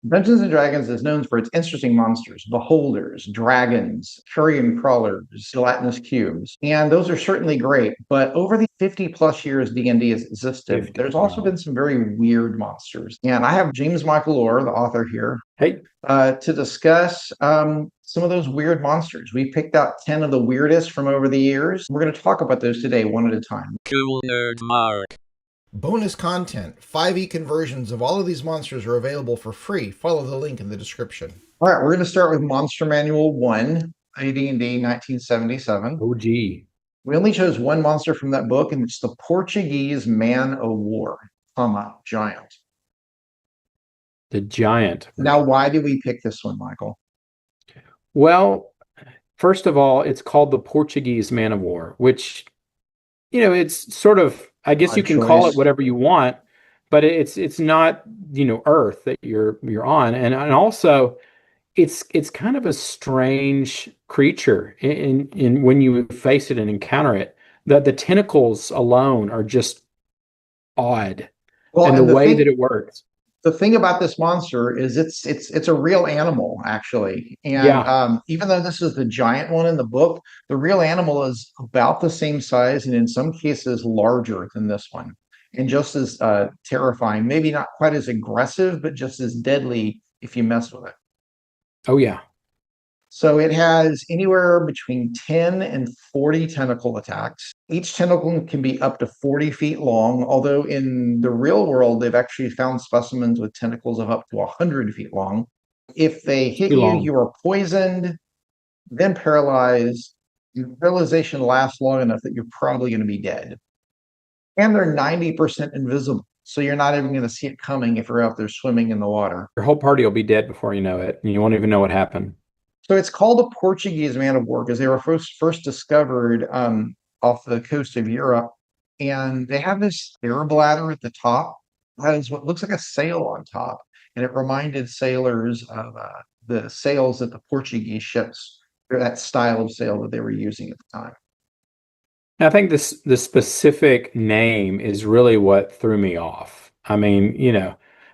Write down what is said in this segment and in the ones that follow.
Dungeons and Dragons is known for its interesting monsters, beholders, dragons, carrion crawlers, gelatinous cubes, and those are certainly great. But over the 50 plus years D&D has existed, 50. there's also Wow. been some very weird monsters. And I have James Michael Orr, the author here, Hey, to discuss some of those weird monsters. We picked out 10 of the weirdest from over the years. We're going to talk about those today, one at a time. Cool Nerd Mark. Bonus content, 5e conversions of all of these monsters are available for free. Follow the link in the description. All right, we're going to start with Monster Manual 1, AD&D 1977. OG. We only chose one monster from that book, and it's the Portuguese Man o' War, giant. The giant. Now, why did we pick this one, Michael? Well, first of all, it's called the Portuguese Man of War, which, it's sort of, I guess you Odd can call it choice. whatever you want, but it's not, Earth that you're on. And also it's kind of a strange creature in when you face it and encounter it. The tentacles alone are just odd, Well, and the and way that it works. the thing about this monster is it's a real animal actually, and Yeah. even though this is the giant one in the book, the real animal is about the same size and in some cases larger than this one, and just as terrifying. Maybe not quite as aggressive, but just as deadly if you mess with it. Oh yeah. So it has anywhere between 10 and 40 tentacle attacks. Each tentacle can be up to 40 feet long, although in the real world, they've actually found specimens with tentacles of up to 100 feet long. If they hit Too you, long. you are poisoned, then paralyzed. Your paralyzation lasts long enough that you're probably going to be dead. And they're 90% invisible. So you're not even going to see it coming if you're out there swimming in the water. Your whole party will be dead before you know it, and you won't even know what happened. So it's called a Portuguese man of war because they were first discovered off the coast of Europe, and they have this air bladder at the top that has what looks like a sail on top, and it reminded sailors of the sails that the Portuguese ships, or that style of sail that they were using at the time. I think the specific name is really what threw me off. I mean,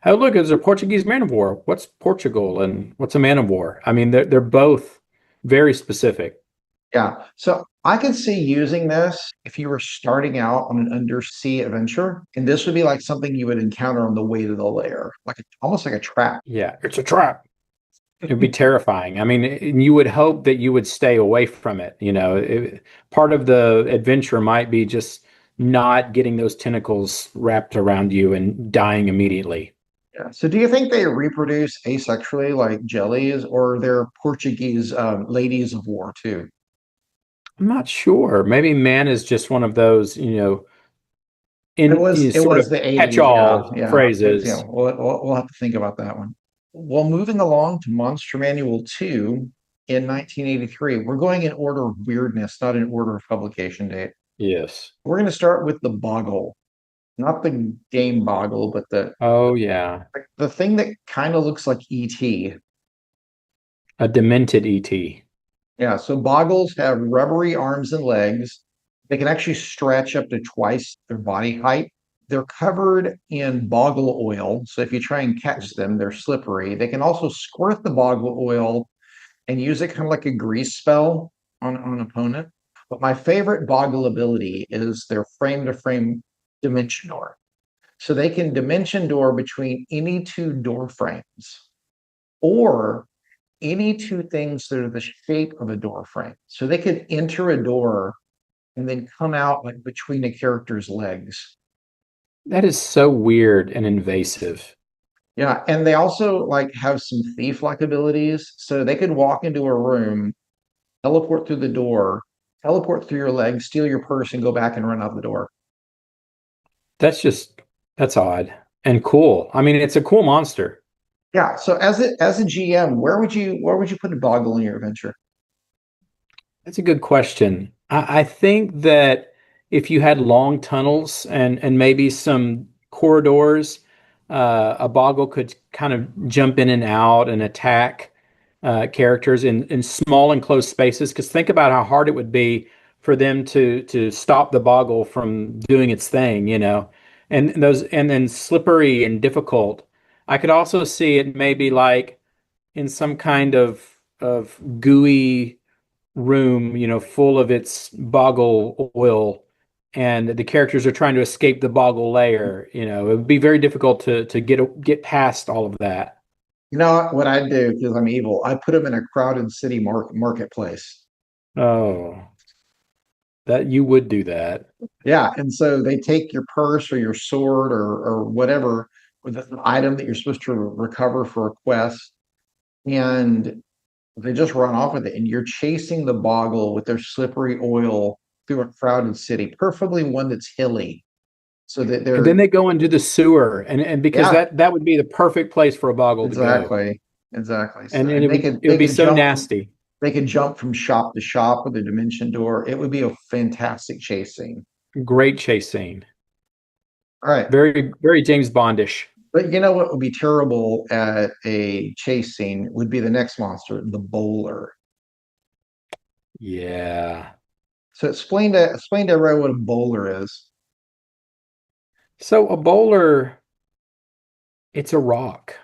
oh look, it's a Portuguese man of war. What's Portugal and what's a man of war? I mean, they're both very specific. Yeah, so I could see using this if you were starting out on an undersea adventure, and this would be like something you would encounter on the way to the lair, like almost like a trap. Yeah, it's a trap. It would be terrifying. I mean, and you would hope that you would stay away from it. Part of the adventure might be just not getting those tentacles wrapped around you and dying immediately. Yeah. So do you think they reproduce asexually like jellies, or they're Portuguese ladies of war too? I'm not sure. Maybe man is just one of those, It in was it sort was of the 80s, yeah, catch-all yeah. phrases. We'll have to think about that one. Well, moving along to Monster Manual 2 in 1983. We're going in order of weirdness, not in order of publication date. Yes. We're going to start with the Boggle, not the game Boggle, but Oh yeah. the thing that kind of looks like ET. A demented ET. Yeah, so boggles have rubbery arms and legs. They can actually stretch up to twice their body height. They're covered in boggle oil. So if you try and catch them, they're slippery. They can also squirt the boggle oil and use it kind of like a grease spell on an opponent. But my favorite boggle ability is their frame to frame dimension door. So they can dimension door between any two door frames or any two things that are the shape of a door frame. So they could enter a door and then come out like between a character's legs. That is so weird and invasive. Yeah, and they also like have some thief-like abilities. So they could walk into a room, teleport through the door, teleport through your legs, steal your purse, and go back and run out the door. That's odd and cool. I mean, it's a cool monster. Yeah. So as a GM, where would you put a boggle in your adventure? That's a good question. I think that if you had long tunnels and maybe some corridors, a boggle could kind of jump in and out and attack characters in small enclosed spaces. Because think about how hard it would be for them to stop the boggle from doing its thing, and then slippery and difficult. I could also see it maybe like in some kind of gooey room, full of its boggle oil, and the characters are trying to escape the boggle layer. It would be very difficult to get past all of that. You know what I'd do because I'm evil? I put them in a crowded city marketplace. Oh, that you would do that. Yeah, and so they take your purse or your sword or whatever with an item that you're supposed to recover for a quest, and they just run off with it. And you're chasing the boggle with their slippery oil through a crowded city, preferably one that's hilly, so that And then they're they go into the sewer, and because yeah, that would be the perfect place for a boggle to go. exactly, exactly. So, And and it they would could it would they be could so jump nasty. they could jump from shop to shop with a dimension door. It would be a fantastic chase scene. Great chase scene. All right. Very, very James Bondish. But you know what would be terrible at a chase scene would be the next monster, the bowler. Yeah. So explain to everyone what a bowler is. So a bowler, it's a rock.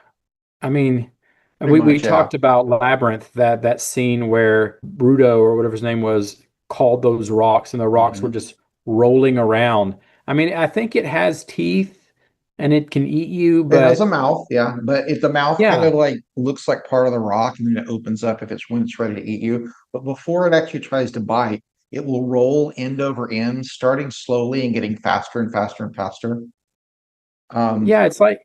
I mean, and Pretty we much, yeah. talked about Labyrinth, that scene where Bruto or whatever his name was called those rocks, and the rocks were Mhm. just rolling around. I mean, I think it has teeth and it can eat you, It has a but mouth, yeah. But if the mouth kind yeah, of like looks like part of the rock and then it opens up if it's when it's ready to eat you. But before it actually tries to bite, it will roll end over end, starting slowly and getting faster and faster and faster. Um, yeah, it's like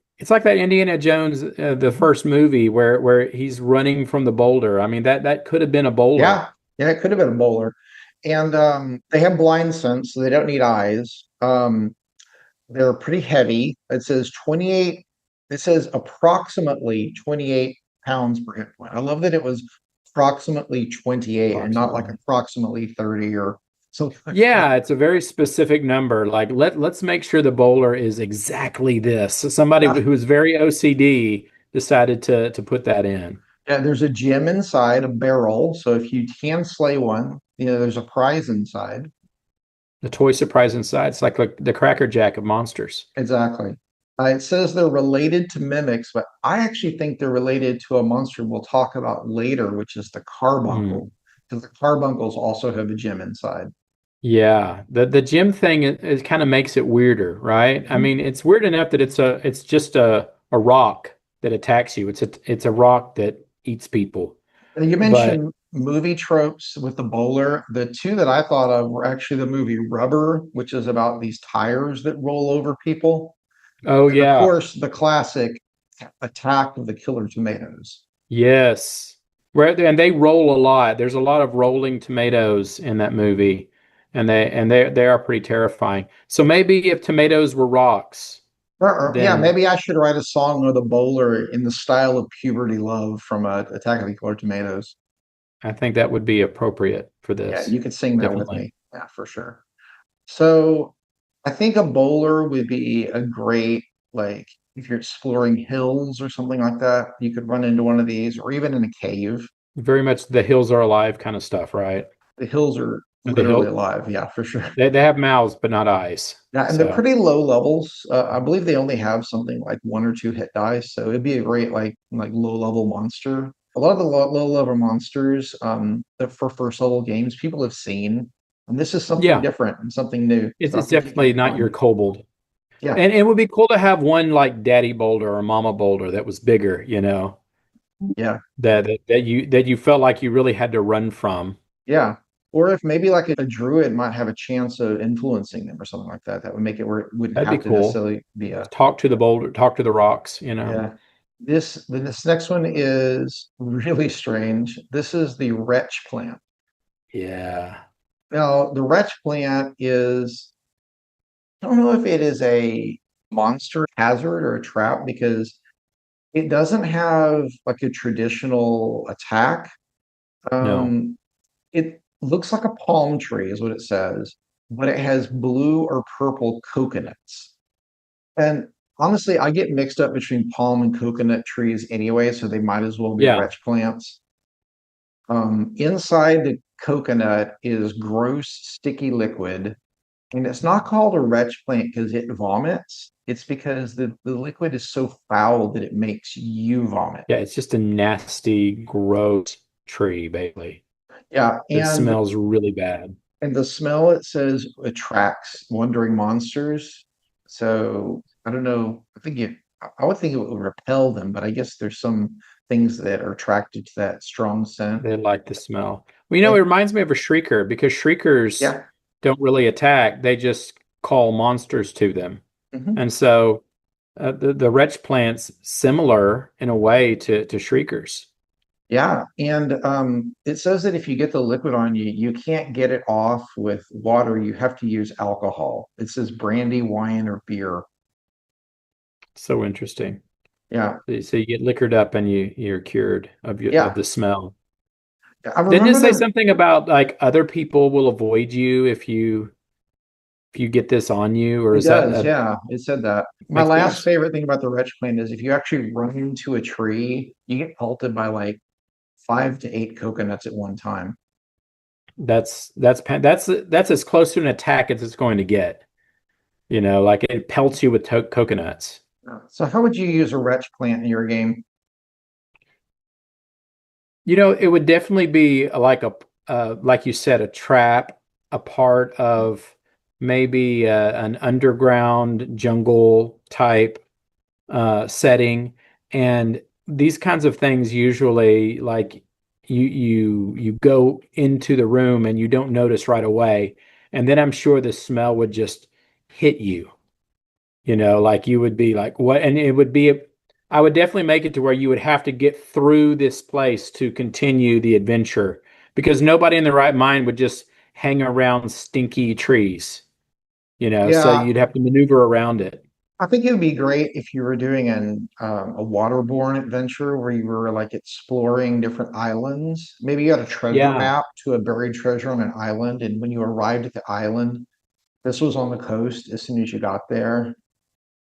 that Indiana Jones, the first movie where he's running from the boulder. I mean, that could have been a bowler. yeah, yeah, it could have been a bowler. And they have blind sense, so they don't need eyes. They're pretty heavy. It says approximately 28 pounds per hit point. I love that it was approximately 28 and not like Approximately. approximately 30 or something like that. Yeah, it's a very specific number. Like let's make sure the bowler is exactly this. So somebody Yeah. who was very OCD decided to put that in. Yeah, there's a gem inside a barrel. So if you can slay one, there's a prize inside. The toy surprise inside. It's like the Cracker Jack of monsters. Exactly. It says they're related to mimics, but I actually think they're related to a monster we'll talk about later, which is the carbuncle, Hmm. because the carbuncles also have a gem inside. Yeah, the gym thing it kind of makes it weirder, right? I Mhm. mean, it's weird enough that it's just a rock that attacks you. It's a rock that eats people. And you But mentioned movie tropes with the bowler. The two that I thought of were actually the movie Rubber, which is about these tires that roll over people. oh And of yeah, course, the classic Attack of the Killer Tomatoes. yes. And they roll a lot. There's a lot of rolling tomatoes in that movie, and they are pretty terrifying. So maybe if tomatoes were rocks, Yeah, then maybe I should write a song with a bowler in the style of Puberty Love from Attack of the Killer Tomatoes. I think that would be appropriate for Yeah, this. you could sing that with Definitely. me. Yeah, for sure. So I think a bowler would be a great, like, if you're exploring hills or something like that, you could run into one of these, or even in a cave. Very much the hills are alive kind of stuff, right? The hills are And the literally hill alive. Yeah, for sure. they have mouths but not eyes. Yeah, and they're So pretty low levels. I believe they only have something like one or two hit dice, so it'd be a great like low level monster. A lot of the low level monsters that for first level games people have seen, and this is something yeah, different and something new. it's So I it's think it could definitely be not your fun. kobold. Yeah, And it would be cool to have one like Daddy Boulder or Mama Boulder that was bigger, yeah, that you felt like you really had to run from. yeah. Or if maybe like a druid might have a chance of influencing them or something like that, that would make it where it wouldn't That'd be have to cool. necessarily be a Talk to the boulder, talk to the rocks. yeah. This next one is really strange. This is the wretch plant. Yeah. Now, the wretch plant is, I don't know if it is a monster hazard or a trap because it doesn't have like a traditional attack. No. Um, it looks like a palm tree, is what it says, but it has blue or purple coconuts. And honestly, I get mixed up between palm and coconut trees anyway, so they might as well be Yeah. wretch plants. Inside the coconut is gross, sticky liquid. And it's not called a wretch plant because it vomits. It's because the liquid is so foul that it makes you vomit. Yeah, it's just a nasty, gross tree, basically. Yeah, It smells really bad. and the smell, it says, attracts wandering monsters. So I don't know. I would think it would repel them, but I guess there's some things that are attracted to that strong scent. They like the smell. Well, it And reminds me of a shrieker because shriekers yeah, don't really attack. They just call monsters to them. mhm. And so the wretch plant's similar in a way to shriekers. Yeah, and it says that if you get the liquid on you, you can't get it off with water. You have to use alcohol. It says brandy, wine, or beer. So interesting. Yeah, So you get liquored up and you're cured of yeah. the smell. I Didn't it remember say the something about like other people will avoid you if you get this on you, or It is that does, yeah. It said that. My makes last sense? favorite thing about the wretch plant is if you actually run into a tree, you get pelted by like 5 to 8 coconuts at one time. That's as close to an attack as it's going to get. Like it pelts you with coconuts. So how would you use a wretch plant in your game? It would definitely be like like you said, a trap, a part of maybe an underground jungle type setting, and these kinds of things usually like you go into the room and you don't notice right away, and then I'm sure the smell would just hit you. Like you would be like, what? And it would be, I would definitely make it to where you would have to get through this place to continue the adventure because nobody in the right mind would just hang around stinky trees, so Yeah, you'd have to maneuver around it. I think it would be great if you were doing a waterborne adventure where you were like exploring different islands. Maybe you had a treasure Yeah. map to a buried treasure on an island, and when you arrived at the island, this was on the coast as soon as you got there.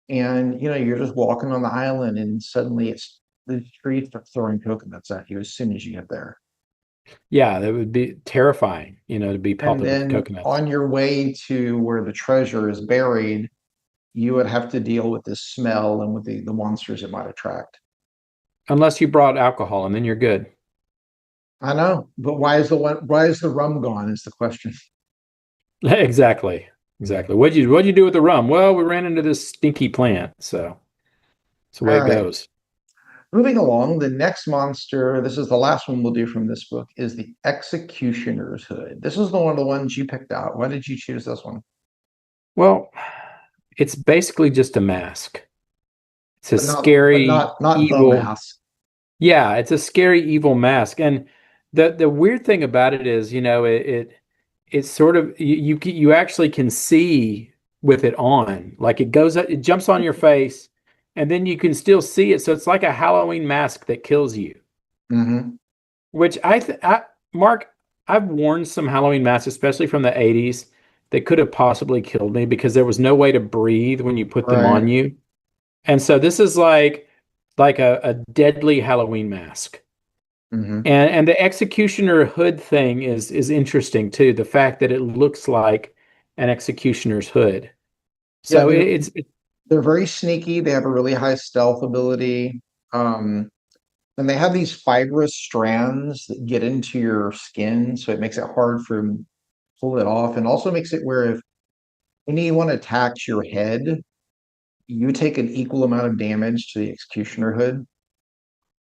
And you're just walking on the island, and suddenly the tree starts throwing coconuts at you as soon as you get there. Yeah, that would be terrifying, to be And pelted with then coconuts. on your way to where the treasure is buried, you would have to deal with this smell and with the monsters it might attract. Unless you brought alcohol and then you're good. I know, but why is the rum gone is the question. Exactly. Exactly. What'd you do with the rum? Well, we ran into this stinky plant, so that's the way All it right. goes. Moving along, the next monster, this is the last one we'll do from this book, is the Executioner's Hood. This is one of the ones you picked out. Why did you choose this one? Well, it's basically just a mask. It's a But scary, not the evil. mask. Yeah, it's a scary, evil mask. And the weird thing about it is, it's sort of you actually can see with it on. Like it jumps on your face, and then you can still see it. So it's like a Halloween mask that kills you. Hmm. Which Mark, I've worn some Halloween masks, especially from the 80s, that could have possibly killed me because there was no way to breathe when you put them on Right. you. And so this is like a deadly Halloween mask. Hmm. And the executioner hood thing is interesting too. The fact that it looks like an executioner's hood. Yeah, So it's they're very sneaky. They have a really high stealth ability. Um, and they have these fibrous strands that get into your skin, so it makes it hard for them to pull it off, and also makes it where if anyone attacks your head, you take an equal amount of damage to the executioner hood.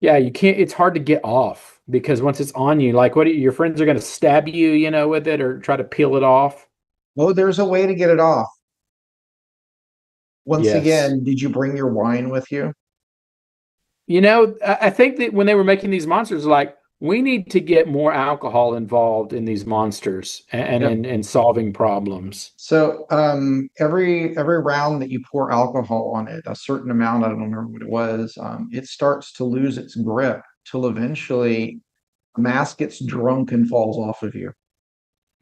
yeah, you can't. It's hard to get off because once it's on you, like your friends are going to stab you, with it or try to peel it off. Oh, there's a way to get it off. Once Yes. again, did you bring your wine with you? I think that when they were making these monsters, like we need to get more alcohol involved in these monsters and Yep. in solving problems. So every round that you pour alcohol on it, a certain amount, I don't remember what it was, it starts to lose its grip till eventually a mask gets drunk and falls off of you.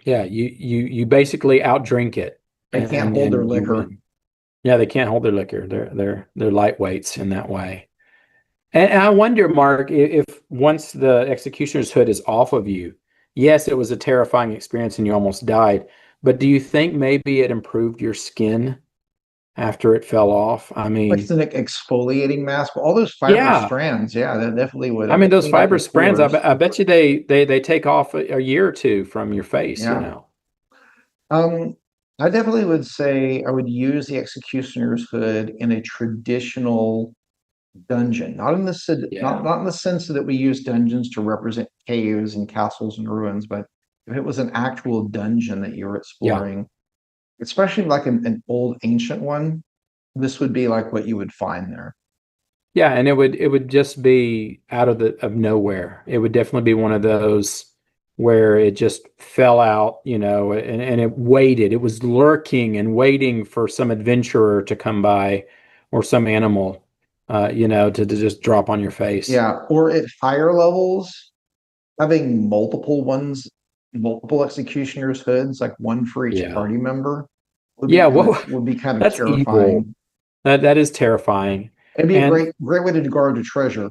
Yeah, you basically outdrink it They can't hold their and you liquor. win. Yeah, they can't hold their liquor. They're lightweights in that way. And I wonder, Mark, if once the executioner's hood is off of you, yes, it was a terrifying experience and you almost died, but do you think maybe it improved your skin? after it fell off. I Like mean, it's an exfoliating mask. All those fiber yeah. strands, yeah, that definitely would I mean, those clean up fiber your strands, pores. I bet you they take off a year or two from your face, you Yeah. know. Um, I definitely would say I would use the executioner's hood in a traditional dungeon, not in the Yeah. not in the sense that we use dungeons to represent caves and castles and ruins, but if it was an actual dungeon that you were Yeah. exploring, especially like an old ancient one, this would be like what you would find there. Yeah, and it would just be out of nowhere. It would definitely be one of those where it just fell out, you know, and it waited. It was lurking and waiting for some adventurer to come by or some animal, you know, to just drop on your face. Yeah, or at higher levels, having multiple ones, multiple executioner's hoods, like one for each Yeah. party member, Yeah, well, would be kind of that's evil. terrifying. That is terrifying. It'd be a And great way to guard a treasure.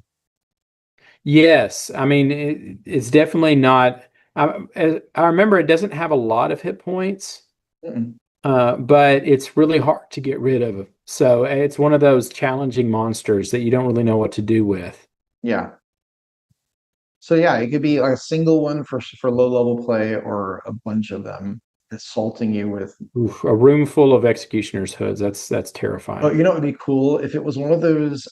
yes, I mean it's definitely not. I remember it doesn't have a lot of hit points, Mm-mm. but it's really hard to get rid of. So it's one of those challenging monsters that you don't really know what to do with. Yeah. So yeah, it could be like a single one for low level play or a bunch of them assaulting you with. Oof, a room full of executioner's hoods. That's Oh, terrifying. you know what would be cool if it was one of those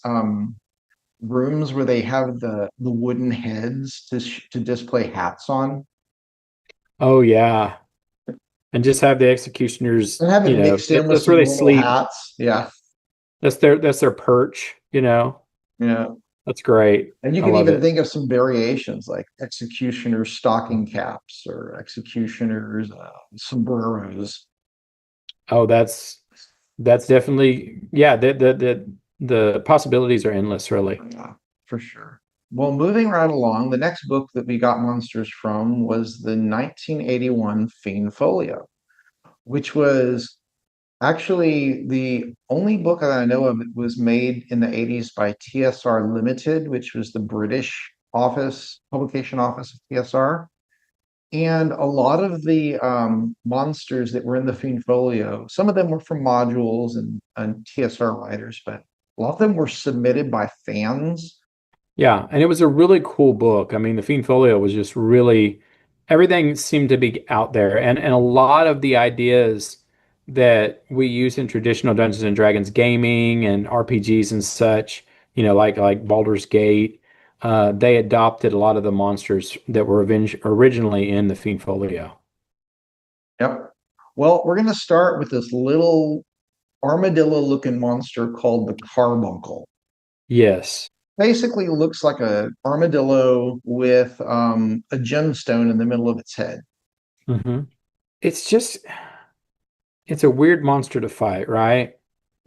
rooms where they have the wooden heads to display hats on, Oh yeah, and just have the executioners. and have it You know, mixed in with that's where some they normal sleep. hats. Yeah, That's their perch. You know, yeah. that's great. And you I can love even it. think of some variations like executioner's stocking caps or executioner's sombreros. Oh, that's definitely, yeah, the possibilities are endless, really. Yeah, for sure. Well, moving right along, the next book that we got monsters from was the 1981 Fiend Folio, which was actually the only book that I know of that was made in the 80s by TSR Limited, which was the British publication office of TSR. And a lot of the monsters that were in the Fiend Folio, some of them were from modules and TSR writers, but a lot of them were submitted by fans. Yeah, and it was a really cool book. I mean, the Fiend Folio was just really everything seemed to be out there, and a lot of the ideas that we use in traditional Dungeons and Dragons gaming and RPGs and such, you know, like Baldur's Gate, they adopted a lot of the monsters that were originally in the Fiend Folio. Yep. Well, we're going to start with this little armadillo looking monster called the carbuncle. Yes. Basically looks like a armadillo with a gemstone in the middle of its head. Hmm. It's just it's a weird monster to fight, right?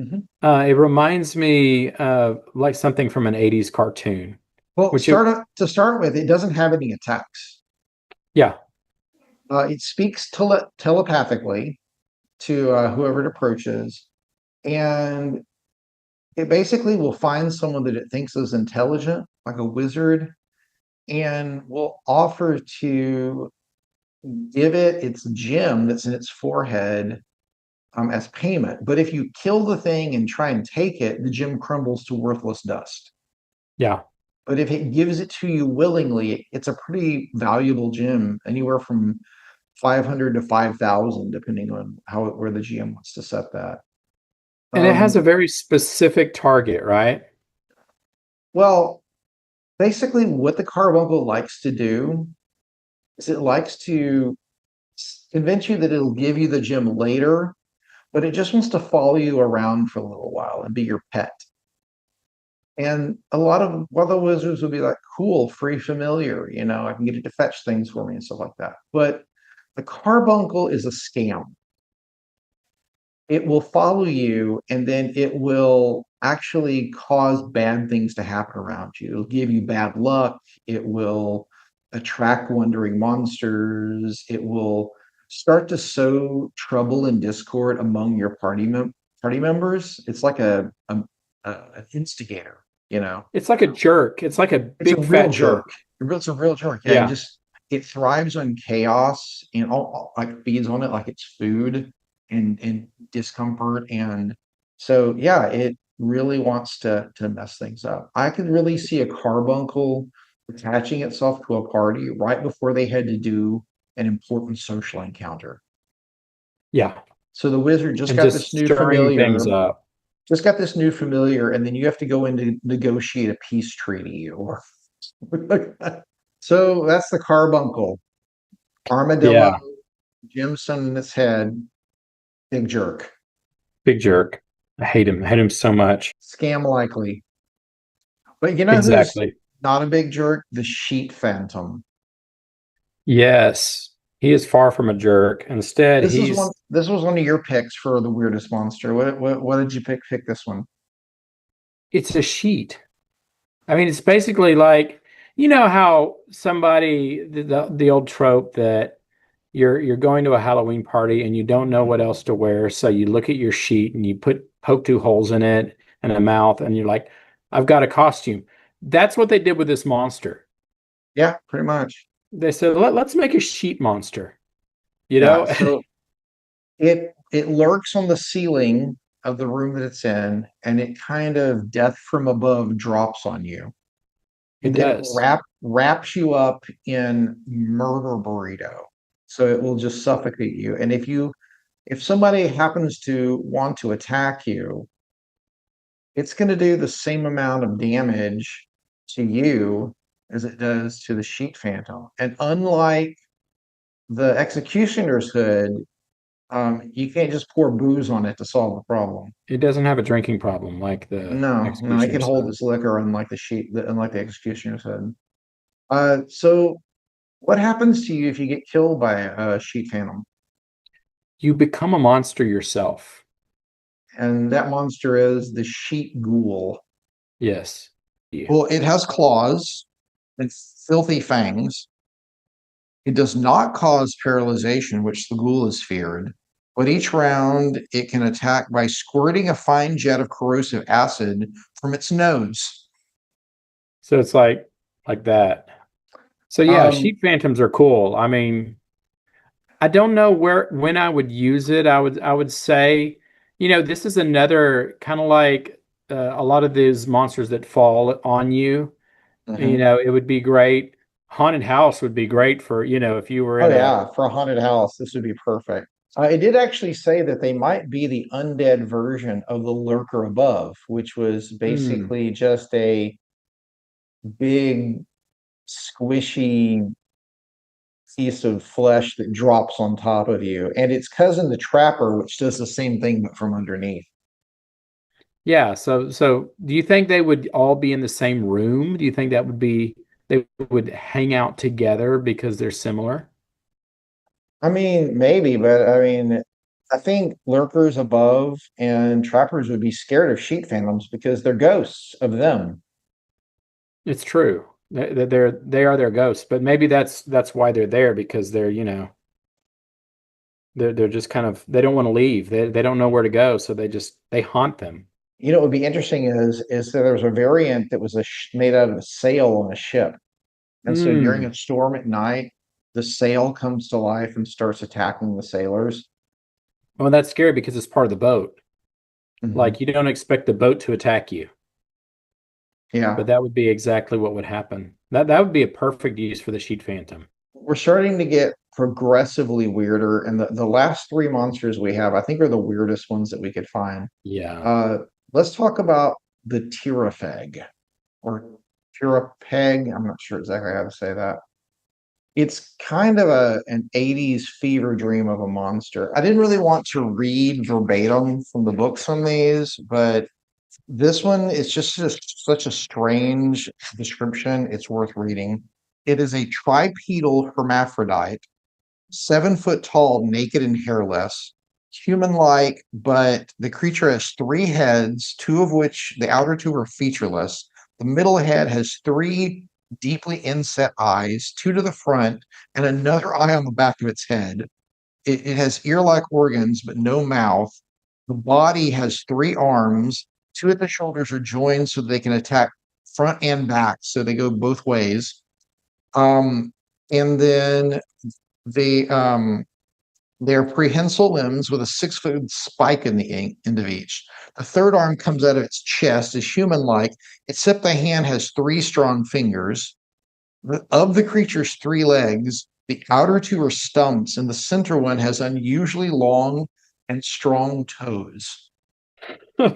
Mhm. It reminds me of like something from an 80s cartoon, Well, which it, to start with, it doesn't have any attacks. yeah, It speaks telepathically to whoever it approaches, and it basically will find someone that it thinks is intelligent, like a wizard, and will offer to give it its gem that's in its forehead as payment. But if you kill the thing and try and take it, the gem crumbles to worthless dust. yeah. But if it gives it to you willingly, it's a pretty valuable gem, anywhere from 500 to 5,000, depending on where the GM wants to set that. And it has a Um, very specific target, right? well, basically, what the carbuncle likes to do is it likes to convince you that it'll give you the gem later, but it just wants to follow you around for a little while and be your pet. And a lot of other wizards would be like, cool, free familiar, I can get it to fetch things for me and stuff like that. But the carbuncle is a scam. It will follow you and then it will actually cause bad things to happen around you. It'll give you bad luck. It will attract wandering monsters. It will start to sow trouble and discord among your party members. It's like an instigator, you know. It's like a jerk. It's like a It's a big real fat jerk. jerk. It's a real jerk. Yeah, Yeah. it thrives on chaos and like feeds on it like it's food and discomfort and So yeah, it really wants to mess things up. I can really see a carbuncle attaching itself to a party right before they had to do an important social encounter. Yeah. So the wizard just And got just this new stirring things familiar, up. just got this new familiar, and then you have to go in to negotiate a peace treaty or so that's the carbuncle. Armadillo, Yeah. gemstone in its head, big jerk. Big jerk. I hate him. I hate him so much. Scam likely. But you know who's Exactly. not a big jerk? The sheet phantom. Yes. He is far from a jerk. Instead, he's This was one of your picks for the weirdest monster. What did you pick this one? it's a sheet. I mean, it's basically like, you know how somebody the old trope that you're going to a Halloween party and you don't know what else to wear, so you look at your sheet and you poke two holes in it and a mouth, and you're like, I've got a costume. That's what they did with this monster. Yeah, pretty much. They said, let's make a sheet monster, you Yeah, know? so it lurks on the ceiling of the room that it's in, and it kind of death from above drops on you. It And then it does. wraps you up in murder burrito. So it will just suffocate you. And if somebody happens to want to attack you, it's going to do the same amount of damage to you as it does to the sheet phantom. And unlike the executioner's hood, you can't just pour booze on it to solve the problem. It doesn't have a drinking problem like the No, it can executioner's hold hood. its liquor, unlike the executioner's hood. So what happens to you if you get killed by a sheet phantom? You become a monster yourself. And that monster is the sheet ghoul. Yes. Yeah. Well, it has claws and filthy fangs. It does not cause paralyzation, which the ghoul is feared. But each round, it can attack by squirting a fine jet of corrosive acid from its nose. So it's like that. So yeah, Um, sheep phantoms are cool. I mean, I don't know when I would use it. I would say, this is another kind of like a lot of these monsters that fall on you. mhm. It would be great. Haunted house would be great for, if you were Oh in a yeah, for a haunted house, this would be perfect. It did actually say that they might be the undead version of the lurker above, which was hmm, basically just a big, squishy piece of flesh that drops on top of you, and its cousin, the trapper, which does the same thing but from underneath. yeah. So do you think they would all be in the same room? Do you think that would be they would hang out together because they're similar? I mean, maybe, but I mean, I think lurkers above and trappers would be scared of sheet phantoms because they're ghosts of them. It's true. They are their ghosts, but maybe that's why they're there because they're just kind of they don't want to leave. They don't know where to go, so they haunt them. You know, what would be interesting is that there's a variant that was made out of a sail on a ship, and so during Mm. a storm at night, the sail comes to life and starts attacking the sailors. Well, that's scary because it's part of the boat. Mhm. Like you don't expect the boat to attack you, but Yeah, that would be exactly what would happen. That would be a perfect use for the sheet phantom. we're starting to get progressively weirder, and the last three monsters we have, I think, are the weirdest ones that we could find. Yeah. Uh, let's talk about the Tirafeg or Tirapeg. I'm not sure exactly how to say that. It's kind of an 80s fever dream of a monster. I didn't really want to read verbatim from the books on these, but this one is such a strange description. It's worth reading. It is a tripedal hermaphrodite, 7 foot tall, naked and hairless, human-like, but the creature has three heads, two of which the outer two are featureless. The middle head has three deeply inset eyes, two to the front, and another eye on the back of its head. It has ear-like organs, but no mouth. The body has three arms. Two at the shoulders are joined so they can attack front and back, so they go both ways. And then the They're prehensile limbs with a 6-foot spike in the end of each. The third arm comes out of its chest, is human-like, except the hand has 3 strong fingers. Of the creature's 3 legs, the outer 2 are stumps, and the center one has unusually long and strong toes. This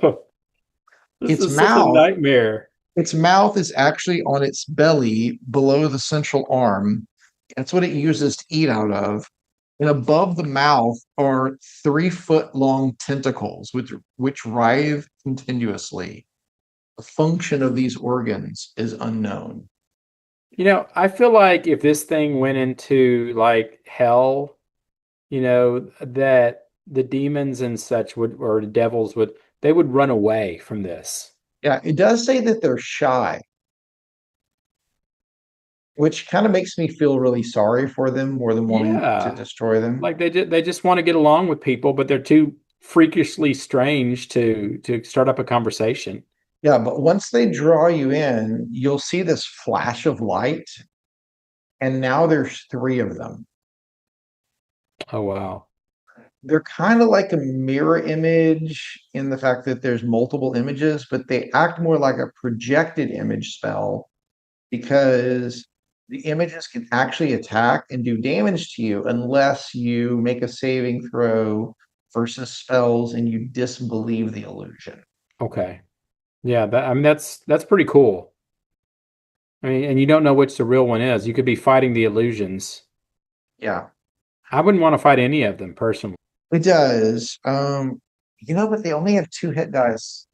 Its is such a mouth, nightmare. its mouth is actually on its belly below the central arm. That's what it uses to eat out of. And above the mouth are 3-foot long tentacles, which writhe continuously. The function of these organs is unknown. I feel like if this thing went into like hell, that the demons and such would, or the devils would, they would run away from this. Yeah, it does say that they're shy, which kind of makes me feel really sorry for them more than wanting to Yeah. destroy them. Like they just want to get along with people, but they're too freakishly strange to start up a conversation. Yeah, but once they draw you in, you'll see this flash of light, and now there's 3 of them. Oh wow. They're kind of like a mirror image in the fact that there's multiple images, but they act more like a projected image spell because the images can actually attack and do damage to you unless you make a saving throw versus spells and you disbelieve the illusion. Okay. Yeah, that's pretty cool. I mean, and you don't know which the real one is. You could be fighting the illusions. Yeah, I wouldn't want to fight any of them personally. it does. But they only have 2 hit dice.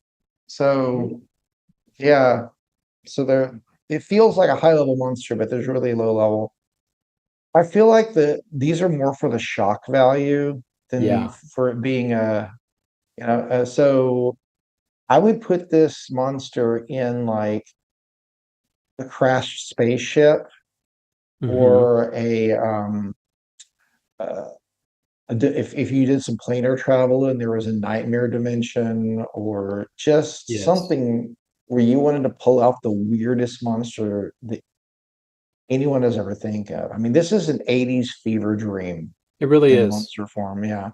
So yeah, so it feels like a high level monster, but there's really low level. I feel like these are more for the shock value than Yeah. for it being so I would put this monster in like the crashed spaceship Hmm. or uh, if you did some planar travel and there was a nightmare dimension or just Yes. something where you wanted to pull out the weirdest monster that anyone has ever think of. I mean, this is an 80s fever dream It really in is. monster form. Yeah.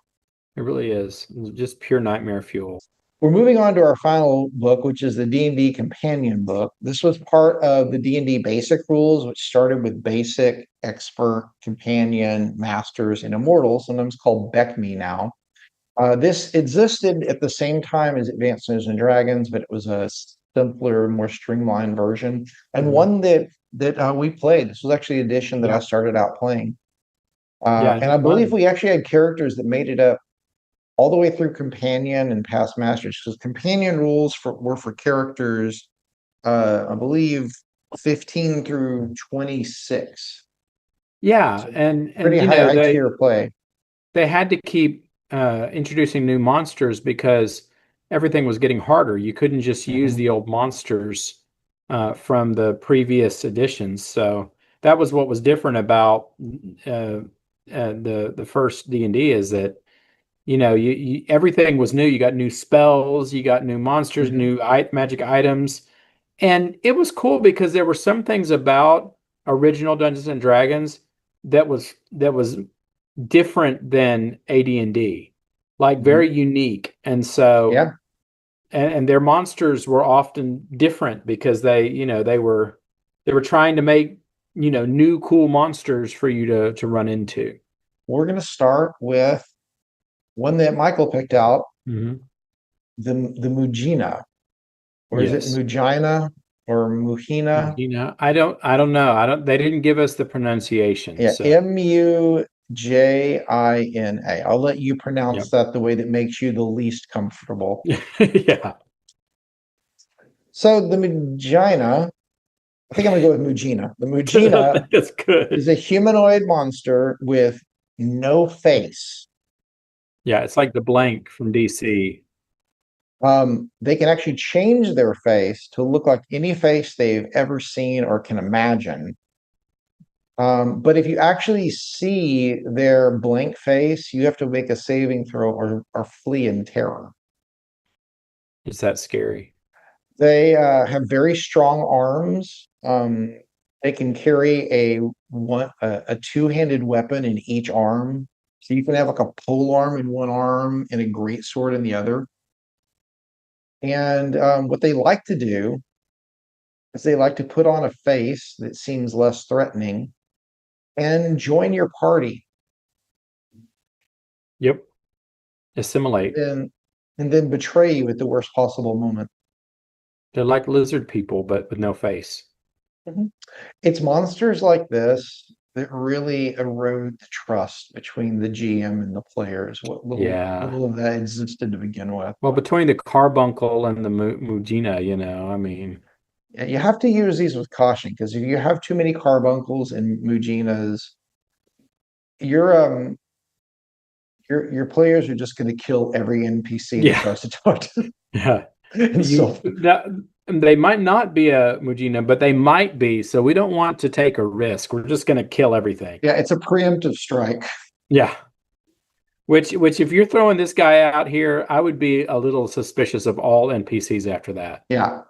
It really is. Just pure nightmare fuel. We're moving on to our final book, which is the D&D companion book. This was part of the D&D basic rules, which started with basic, expert, companion, masters, and immortal, sometimes called BECMI now. This existed at the same time as Advanced Dungeons and Dragons, but it was a simpler, more streamlined version, and Mhm. one that we played. This was actually the edition that I Yeah. started out playing. Yeah, And it's I believe fun. we actually had characters that made it up all the way through companion and past masters because companion rules were for characters I believe 15 through 26. Yeah, So and pretty high tier play. they had to keep introducing new monsters because everything was getting harder. You couldn't just use Mhm. the old monsters from the previous editions. So that was what was different about the first D&D is that everything was new. You got new spells, you got new monsters, Mhm. new magic items, and it was cool because there were some things about original Dungeons and Dragons that was different than AD&D, like Mhm. very unique. And so, Yeah. and their monsters were often different because they were trying to make, new cool monsters for you to run into. We're going to start with one that Michael picked out, Hmm. the Mugina. Or is it Yes. Mugina or Muhina? I don't know. They didn't give us the pronunciation. Yeah, So, Mujina. I'll let you pronounce yep. that the way that makes you the least comfortable. Yeah. So the Mugina, I think I'm gonna go with Mugina. The I Mugina think that's good. is a humanoid monster with no face. Yeah, it's like the blank from DC. They can actually change their face to look like any face they've ever seen or can imagine. But if you actually see their blank face, you have to make a saving throw or flee in terror. Is that scary? They have very strong arms. They can carry a two-handed weapon in each arm. So you can have like a pole arm in one arm and a great sword in the other. And what they like to do is they like to put on a face that seems less threatening and join your party. Yep. Assimilate. And then betray you at the worst possible moment. They're like lizard people, but with no face. Mhm. It's monsters like this that really erode the trust between the GM and the players. What Yeah. little of that existed to begin with. Well, between the carbuncle and the Mugina, I mean, Yeah, you have to use these with caution because if you have too many carbuncles and Muginas, your your players are just going to kill every NPC that yeah, tries to talk to them. yeah. And You so that they might not be a Mugina, but they might be. So we don't want to take a risk. We're just going to kill everything. yeah, it's a preemptive strike. Yeah. Which if you're throwing this guy out here, I would be a little suspicious of all NPCs after that. Yeah.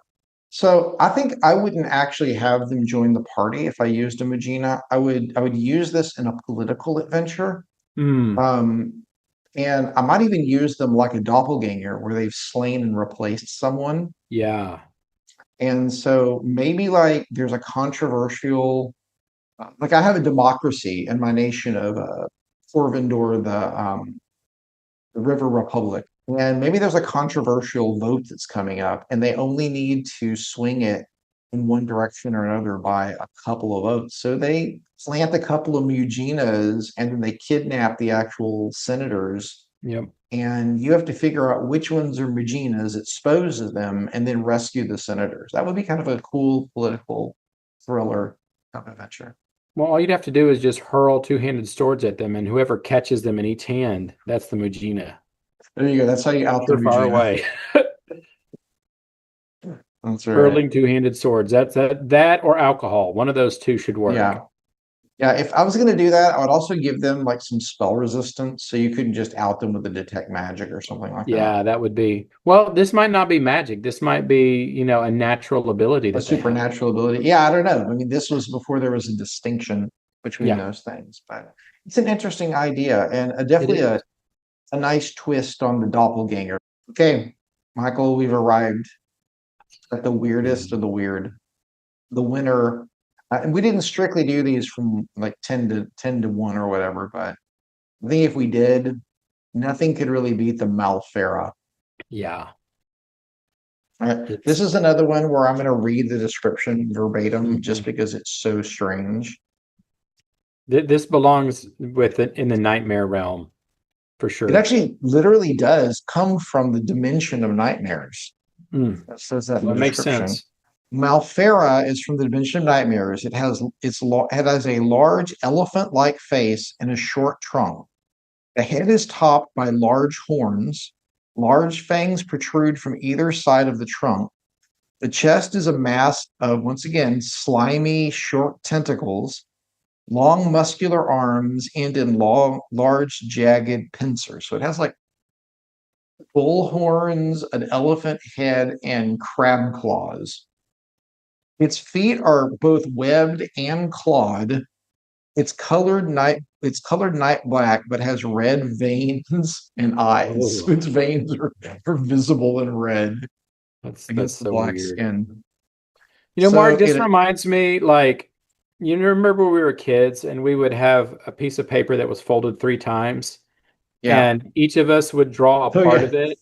So I think I wouldn't actually have them join the party if I used a Mugina. I would use this in a political adventure. Hmm. Um, and I might even use them like a doppelganger where they've slain and replaced someone. Yeah. And so maybe like there's a controversial, like I have a democracy in my nation of Corvindor, the River Republic. And maybe there's a controversial vote that's coming up, and they only need to swing it in one direction or another by a couple of votes. So they plant a couple of Muginas and then they kidnap the actual senators. Yep. And you have to figure out which ones are Muginas, expose them, and then rescue the senators. That would be kind of a cool political thriller type of adventure. Well, all you'd have to do is just hurl two-handed swords at them, and whoever catches them in each hand, that's the Mugina. There you go. That's how you out the They're far Mugina. away. That's right. Hurling two-handed swords. That or alcohol. One of those two should work. Yeah. Yeah, if I was going to do that, I would also give them like some spell resistance so you couldn't just out them with a detect magic or something like that. Yeah, that would be. Well, this might not be magic. This might be, a natural ability A that they have. supernatural ability. Yeah, I don't know. I mean, this was before there was a distinction between Yeah. those things, but it's an interesting idea and It definitely is. a nice twist on the doppelganger. Okay, Michael, we've arrived at the weirdest of the weird. The winner, and we didn't strictly do these from like 10 to 1 or whatever, but I think if we did, nothing could really beat the Malfera. Yeah. This is another one where I'm going to read the description verbatim just Mhm. because it's so strange. This belongs in the nightmare realm for It sure. actually literally does come from the dimension of nightmares. Mm. That says that in Well, the it makes description. sense. Malfera is from the dimension of nightmares. It has a large elephant-like face and a short trunk. The head is topped by large horns. Large fangs protrude from either side of the trunk. The chest is a mass of, once again, slimy, short tentacles, long, muscular arms, and in long, large, jagged pincers. So it has like bull horns, an elephant head, and crab claws. Its feet are both webbed and clawed. It's colored night black, but has red veins and eyes. So Oh, its veins are visible in red that's against the so black weird. skin. Mark, So this it reminds me like, remember when we were kids and we would have a piece of paper that was folded three times yeah. and each of us would draw a Oh part yeah. of it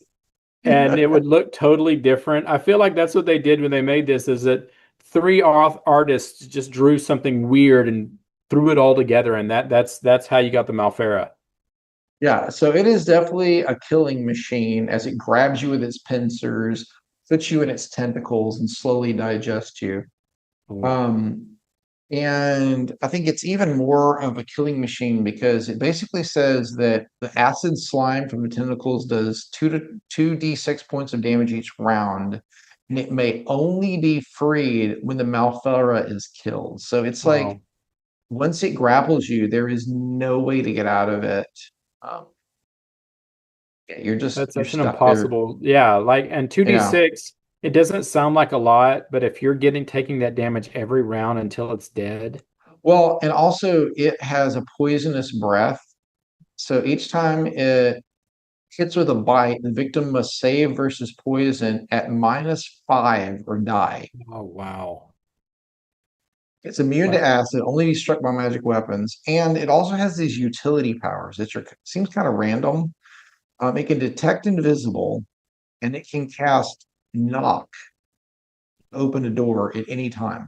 and it would look totally different. I feel like that's what they did when they made this, is that three artists just drew something weird and threw it all together, and that's how you got the Malfera. Yeah, so it is definitely a killing machine as it grabs you with its pincers, puts you in its tentacles, and slowly digests you. Oh, Um, and I think it's even more of a killing machine because it basically says that the acid slime from the tentacles does 2d6 points of damage each round, and it may only be freed when the Malfera is killed. So it's like wow. once it grapples you, there is no way to get out of it. Um, yeah, you're That's an stuck there. impossible. Yeah, like and Yeah. 2d6, it doesn't sound like a lot, but if you're taking that damage every round until it's dead. Well, and also it has a poisonous breath. So each time it hits with a bite, the victim must save versus poison at -5 or die. Oh, wow. It's immune to Wow. acid, only be struck by magic weapons, and it also has these utility powers that seems kind of random. It can detect invisible, and it can cast knock, open a door at any time.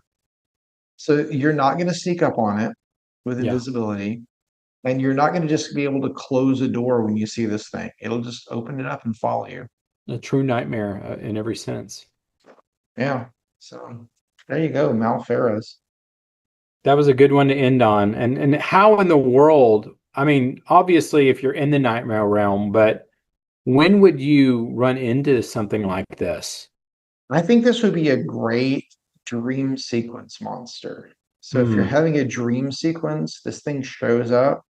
So you're not going to sneak up on it with Yeah. invisibility, and you're not going to just be able to close a door when you see this thing. It'll just open it up and follow you. A true nightmare in every sense. Yeah. So there you go, Malferas. That was a good one to end on. And how in the world, I mean, obviously if you're in the nightmare realm, but when would you run into something like this? I think this would be a great dream sequence monster. So if you're Hmm. having a dream sequence, this thing shows up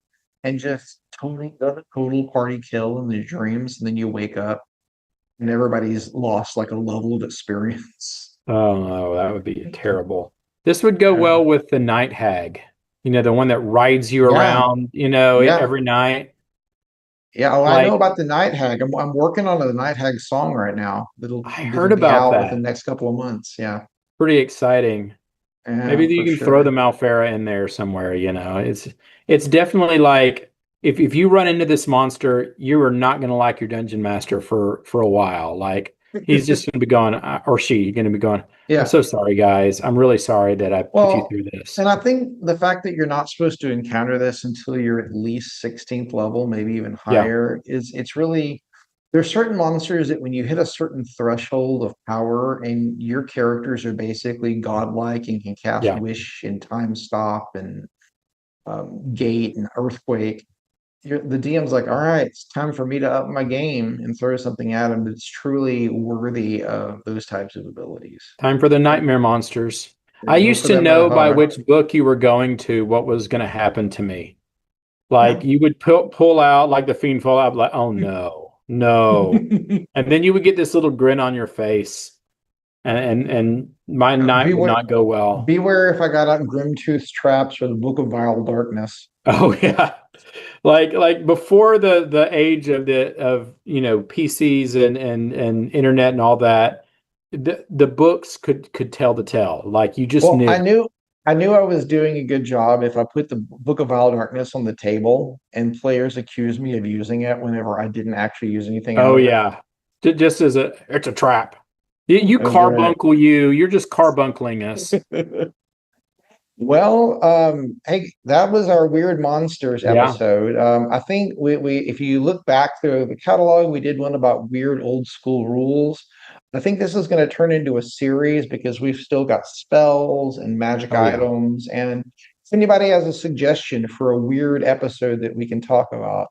and just totally does a total party kill in the dreams, and then you wake up and everybody's lost like a level of experience. Oh no, that would be terrible. This would go Yeah. well with the night hag, the one that rides you Yeah. around, Yeah. every night. Yeah. Oh, I know Like about the Night Hag. I'm working on a Night Hag song right now. That'll I heard that'll be about out within that. the next couple of months. Yeah. Pretty exciting. Maybe Yeah, you for can throw the sure. Malfera in there somewhere. It's definitely like if you run into this monster, you are not going to like your dungeon master for a while. Like he's just going to be going, or she going to be going, I'm Yeah. so sorry, guys. I'm really sorry that I put you Well, through this. and I think the fact that you're not supposed to encounter this until you're at least 16th level, maybe even Yeah, higher, is it's really there's certain monsters that when you hit a certain threshold of power and your characters are basically godlike and can cast yeah. wish and time stop and gate and earthquake, the DM's like, all right, it's time for me to up my game and throw something at him that's truly worthy of those types of abilities. Time for the Go, nightmare monsters. I go used for to them know by hard. which book you were going to what was going to happen to me. Yeah. Like you would pull out like the fiend fall out, like, oh no, no. And then you would get this little grin on your face, and my night would Beware, not go well. beware if I got out Grimtooth's traps or the Book of Vile Darkness. Oh yeah, like before the age of PCs and internet and all that, the books could tell the tale. Like you just Well, knew. I knew I was doing a good job if I put the Book of Vile Darkness on the table and players accused me of using it whenever I didn't actually use anything out Oh of it. yeah, just as it's a trap. You That's right. carbuncle you. You're just carbuncling us. Well, hey, that was our Weird Monsters Yeah, episode. I think we if you look back through the catalog, we did one about weird old school rules. I think this is going to turn into a series because we've still got spells and magic oh yeah. items. And if anybody has a suggestion for a weird episode that we can talk about,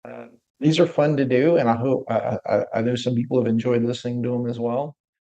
uh, these are fun to do, and I hope I know some people have enjoyed listening to them as well.